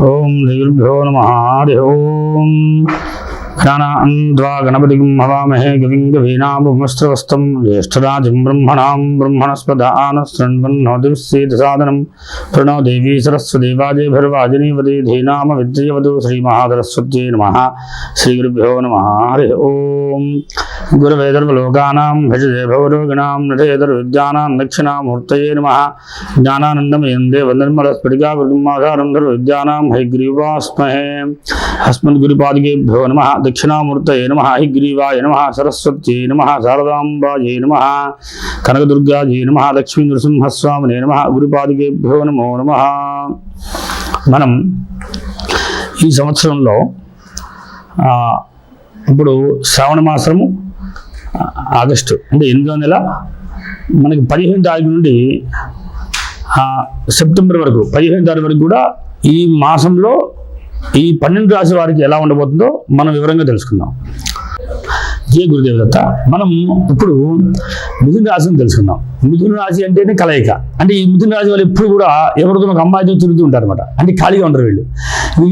ఓం శ్రీగురుభ్యో నమః. హరి ఓం. జ్ఞానాన్వా గణపతిం హవామహే కవిం కవీనాముపమస్త్రవస్తం జ్యేష్ఠరాజం బ్రహ్మణాం బ్రహ్మణస్పదానశృణ్వన్నోతిసేదసాదనం ప్రణో దేవీ సరస్వతి వాజేభిర్వాజినీవతి ధీనామ విద్యవతు శ్రీమహాసరస్వత్యై నమః. శ్రీగురుభ్యో నమః. హరి ఓం. గురవే సర్వలోకానాం భజతే భవరోగిణాం నటేతర్విద్యానాం దక్షిణామూర్తయే నమః. జ్ఞానానందమయం దేవనిర్మలస్ఫటికాకృతిమాధారం సర్వవిద్యానాం హయగ్రీవాస్మహే. అస్మద్గురుపాదికేభ్యో నమః. దక్షిణామూర్తయే నమః. హయగ్రీవాయ నమః. సరస్వత్యై నమః. శారదాంబాయై నమః. కనకదుర్గాయై నమః. లక్ష్మీ నృసింహస్వామినే నమః. గురుపాదికేభ్యో నమో నమః. మనం ఈ సంవత్సరంలో ఇప్పుడు శ్రావణ మాసము ఆగస్టు అంటే 8వ నెల మనకి 15వ తారీఖు నుండి సెప్టెంబర్ వరకు 15వ తారీఖు వరకు కూడా ఈ మాసంలో ఈ 12 రాశి వారికి ఎలా ఉండబోతుందో మనం వివరంగా తెలుసుకుందాం. జయ గురుదేవదత్త. మనం ఇప్పుడు మిథున రాశిని తెలుసుకుందాం. మిథున రాశి అంటేనే కలయిక. అంటే ఈ మిథున రాశి వాళ్ళు ఎప్పుడు కూడా ఎవరితో ఒక అమ్మాయితో తిరుగుతూ ఉంటారు అనమాట. అంటే ఖాళీగా ఉండరు వీళ్ళు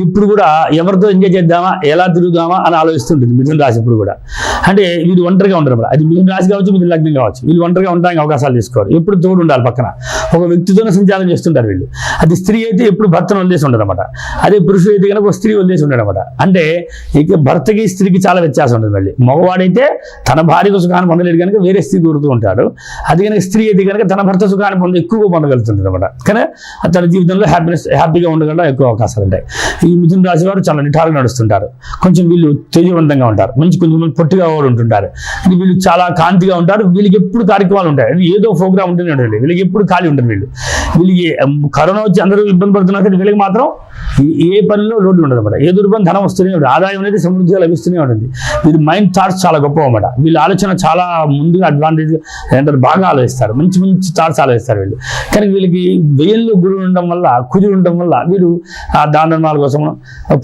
ఇప్పుడు కూడా ఎవరితో ఎంజాయ్ చేద్దామా ఎలా తిరుగుదామా అని ఆలోచిస్తుంటుంది మిథున రాశి ఇప్పుడు కూడా. అంటే వీళ్ళు ఒంటరిగా ఉండరు అనమాట. అది మిథున రాశి కావచ్చు, మిథున లగ్నం కావచ్చు. వీళ్ళు ఒంటరిగా ఉండడానికి అవకాశాలు తీసుకోరు. ఎప్పుడు తోడు ఉండాలి పక్కన. ఒక వ్యక్తితోనే సంచారం చేస్తుంటారు వీళ్ళు. అది స్త్రీ అయితే ఎప్పుడు భర్తను వదిలేసి ఉండదు అనమాట. అదే పురుషుడు అయితే కనుక ఒక స్త్రీ వదిలేసి ఉండడు అనమాట. అంటే ఇక భర్తకి స్త్రీకి చాలా వ్యత్యాసం ఉంటుంది. మళ్ళీ మగవాడైతే తన భార్య సుఖాన్ని పొందలేడు కనుక వేరే స్త్రీ కోరుతూ ఉంటాడు. అది కనుక స్త్రీ అయితే కనుక తన భర్త సుఖాన్ని ఎక్కువగా పొందగలుగుతుంది అనమాట. కానీ తన జీవితంలో హ్యాపీగా ఉండగలడం ఎక్కువ అవకాశాలు ఉంటాయి. ఈ మిథున రాశి వారు చాలా నిఠారుగా నడుస్తుంటారు. కొంచెం వీళ్ళు తేజవంతంగా ఉంటారు. కొంచెం పొట్టిగా కూడా ఉంటుంటారు. వీళ్ళు చాలా కాంతిగా ఉంటారు. వీళ్ళకి ఎప్పుడు కార్యక్రమాలు ఉంటాయి. ఏదో ప్రోగ్రామ్ ఉంటూనే ఉంటుంది. వీళ్ళకి ఎప్పుడు ఖాళీ ఉంటుంది. వీళ్ళకి కరోనా వచ్చి అందరూ ఇబ్బంది పడుతున్నారు కానీ వీళ్ళకి మాత్రం ఏ పనిలో లోటు ఉండదు అనమాట. ఏ దుర్బంధం ధనం వస్తూనే ఉంటుంది. ఆదాయం అనేది సమృద్ధిగా లభిస్తూనే ఉంటుంది. వీళ్ళ మైండ్ థాట్స్ చాలా గొప్ప అనమాట. వీళ్ళ ఆలోచన చాలా ముందుగా అడ్వాంటేజ్ ఏంటంటే బాగా ఆలోచిస్తారు. మంచి మంచి థాట్స్ ఆలోచిస్తారు వీళ్ళు. కానీ వీళ్ళకి వ్యయంలో గురువు ఉండడం వల్ల కుజుడు ఉండడం వల్ల వీళ్ళు దానాల కోసమో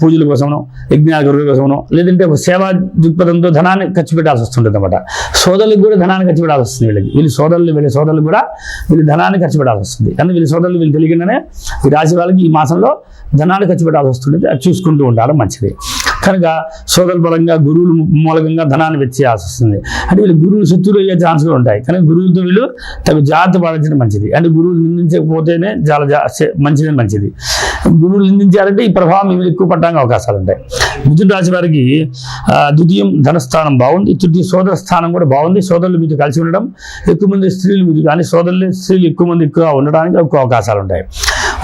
పూజల కోసమో యజ్ఞాల గురువుల కోసమో లేదంటే సేవా దృక్పథంతో ధనాన్ని ఖర్చు పెట్టాల్సి వస్తుంటుంది అనమాట. సోదరులకు కూడా ధనాన్ని ఖర్చు పెట్టాల్సి వస్తుంది. వీళ్ళ సోదరులు కూడా వీళ్ళు ధనాన్ని ఖర్చు పెట్టాల్సి వస్తుంది. కానీ వీళ్ళ సోదరులు వీళ్ళు తెలియకుండానే ఈ రాశి వాళ్ళకి ఈ మాసంలో ధనాన్ని ఖర్చు పెట్టాల్సి వస్తుంది. అది చూసుకుంటూ ఉండాలి మంచిది. కనుక సోదర బలంగా గురువుల మూలకంగా ధనాన్ని వెచ్చేయాల్సి వస్తుంది. అంటే వీళ్ళు గురువులు శత్రువులు అయ్యే ఛాన్స్ కూడా ఉంటాయి. కానీ గురువులతో వీళ్ళు తగు జాగ్రత్త పాటించడం మంచిది. అంటే గురువులు నిందించకపోతేనే చాలా మంచిది. గురువులు నిందించారంటే ఈ ప్రభావం వీళ్ళు ఎక్కువ పడడానికి అవకాశాలు ఉంటాయి. మిథున రాశి వారికి ద్వితీయం ధనస్థానం బాగుంది. తృతీయ సోదర స్థానం కూడా బాగుంది. సోదరులు మీతో కలిసి ఉండడం, ఎక్కువ మంది స్త్రీలు మీతో కానీ స్త్రీలు ఎక్కువ ఉండడానికి ఎక్కువ అవకాశాలు ఉంటాయి.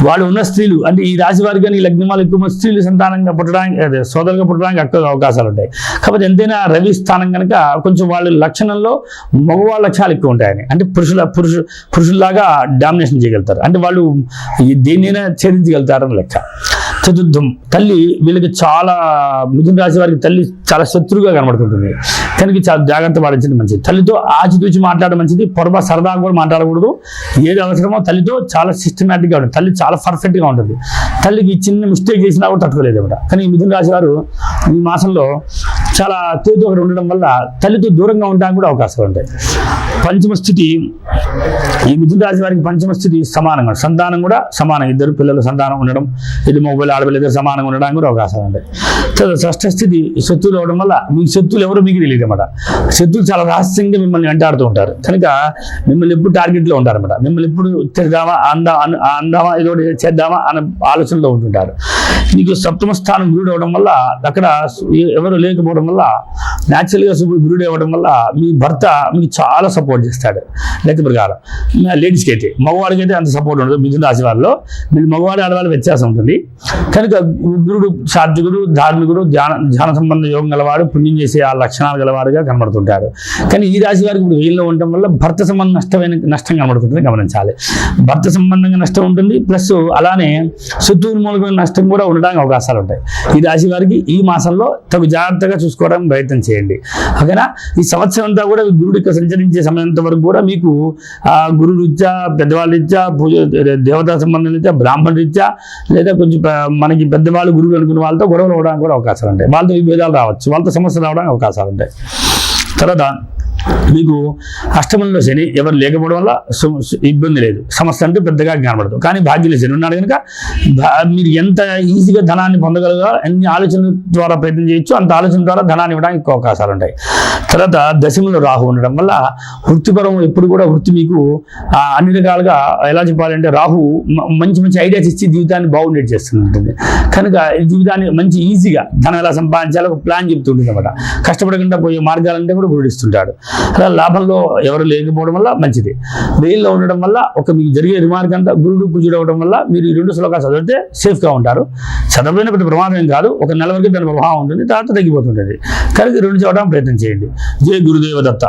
వాళ్ళు ఉన్న స్త్రీలు అంటే ఈ రాశి వారికి కానీ ఈ లగ్నమాలు ఎక్కువ మంది స్త్రీలు సంతానంగా పుట్టడానికి సోదరులుగా పుట్టడానికి ఎక్కువ అవకాశాలు ఉంటాయి. కాకపోతే ఎంతైనా రవి స్థానం కనుక కొంచెం వాళ్ళ లక్షణంలో మగవాళ్ళ లక్షణాలు ఎక్కువ ఉంటాయని. అంటే పురుషుల్లాగా డామినేషన్ చేయగలుగుతారు. అంటే వాళ్ళు దేన్నైనా ఛేదించగలుగుతారని లెక్క. చతుర్థం తల్లి వీళ్ళకి చాలా మిథున రాశి వారికి తల్లి చాలా శత్రువుగా కనబడుతుంటుంది. కనుక చాలా జాగ్రత్త పాటించడం మంచిది. తల్లితో ఆచితూచి మాట్లాడడం మంచిది. పొరపాటు సరదాగా కూడా మాట్లాడకూడదు. ఏది అవసరమో తల్లితో చాలా సిస్టమేటిక్గా ఉంటుంది. తల్లి చాలా పర్ఫెక్ట్గా ఉంటుంది. తల్లికి చిన్న మిస్టేక్ చేసినా కూడా తట్టుకోలేదు అనమాట. కానీ ఈ మిథున రాశి వారు ఈ మాసంలో చాలా తేదీ ఒకటి ఉండడం వల్ల తల్లితో దూరంగా ఉండడానికి కూడా అవకాశాలు ఉంటాయి. పంచమ స్థితి ఈ మిథున రాశి వారికి పంచమ స్థితి సమానంగా సంతానం కూడా సమానం. ఇద్దరు పిల్లలు సంతానం ఉండడం, ఇది మొబైల్ ఆడపిల్ల ఇద్దరు సమానంగా ఉండడానికి కూడా అవకాశాలు ఉంటాయి. షష్ఠ స్థితి శత్రువులు అవడం వల్ల మీకు శత్రువులు ఎవరో మీకు తెలియదు అనమాట. శత్రువులు చాలా రహస్యంగా మిమ్మల్ని వెంటాడుతూ ఉంటారు. కనుక మిమ్మల్ని ఎప్పుడు టార్గెట్లో ఉంటారనమాట. మిమ్మల్ని ఎప్పుడు చేద్దామా అందామా ఏదో చేద్దామా అన్న ఆలోచనలో ఉంటుంటారు. మీకు సప్తమ స్థానం గురుడు అవడం వల్ల అక్కడ ఎవరు లేకపోవడం వల్ల న్యాచురల్గా గురుడు అవ్వడం వల్ల మీ భర్త మీకు చాలా సపోర్ట్ చేస్తాడు. లెక్క ప్రకారం లేడీస్కి అయితే, మగవాడికి అయితే అంత సపోర్ట్ ఉండదు. మిథున రాశి వాళ్ళలో మీరు మగవాడి ఆడవాళ్ళ వ్యత్యాసం ఉంటుంది. కనుక గురుడు సాత్వికుడు, ధార్మికుడు, ధ్యాన సంబంధ యోగం గలవాడు, పుణ్యం చేసే ఆ లక్షణాలు గలవాడుగా కనబడుతుంటారు. కానీ ఈ రాశి వారికి ఇప్పుడు వీళ్ళలో ఉండటం వల్ల భర్త సంబంధం నష్టం కనబడుతుంది. గమనించాలి. భర్త సంబంధంగా నష్టం ఉంటుంది. ప్లస్ అలానే శత్రువుల మూలకమైన నష్టం కూడా ఉండడానికి అవకాశాలు ఉంటాయి. ఈ రాశి వారికి ఈ మాసంలో తగు జాగ్రత్తగా చూసుకోవడానికి ప్రయత్నం చేయండి. ఓకేనా. ఈ సంవత్సరం అంతా కూడా గురుడు ఇక్కడ సంచరించే సమయంత వరకు కూడా మీకు గురు రీత్యా, పెద్దవాళ్ళ రీత్యా, పూజ దేవతా సంబంధం రీత్యా, బ్రాహ్మణ రీత్యా లేదా కొంచెం మనకి పెద్దవాళ్ళు గురువులు అనుకున్న వాళ్ళతో గొడవలు అవడానికి కూడా అవకాశాలు ఉంటాయి. వాళ్ళతో విభేదాలు రావచ్చు. వాళ్ళతో సమస్యలు రావడానికి అవకాశాలు ఉంటాయి. తర్వాత మీకు అష్టమంలో శని ఎవరు లేకపోవడం వల్ల ఇబ్బంది లేదు, సమస్య అంటే పెద్దగా జ్ఞానపడదు. కానీ భాగ్యంలో శని ఉన్నాడు కనుక మీరు ఎంత ఈజీగా ధనాన్ని పొందగలగాలో ఎన్ని ఆలోచనల ద్వారా ప్రయత్నం చేయొచ్చు, అంత ఆలోచన ద్వారా ధనాన్ని ఇవ్వడానికి ఎక్కువ అవకాశాలు ఉంటాయి. తర్వాత దశమంలో రాహు ఉండడం వల్ల వృత్తిపరం ఎప్పుడు కూడా వృత్తి మీకు అన్ని రకాలుగా ఎలా చెప్పాలంటే రాహు మంచి మంచి ఐడియాస్ ఇచ్చి జీవితాన్ని బాగుండేది చేస్తుంటుంది. కనుక జీవితాన్ని మంచి ఈజీగా ధనం ఎలా సంపాదించాలో ఒక ప్లాన్ చెప్తుంటుంది అన్నమాట. కష్టపడకుండా పోయే మార్గాలంటే కూడా గురుడిస్తుంటాడు. అలా లాభంలో ఎవరు లేకపోవడం వల్ల మంచిది. వెయిల్లో ఉండడం వల్ల మీకు జరిగే రిమార్క్ అంతా గురుడు కుజుడు అవడం వల్ల మీరు ఈ 2 శ్లోకాలు చదివితే సేఫ్గా ఉంటారు. చదవలేని పెద్ద ప్రమాదం ఏం కాదు, ఒక నెల వరకు దాని ప్రభావం ఉంటుంది, తర్వాత తగ్గిపోతుంటుంది. కనుక 2 చదవడం ప్రయత్నం చేయండి. జై గురుదేవ దత్త.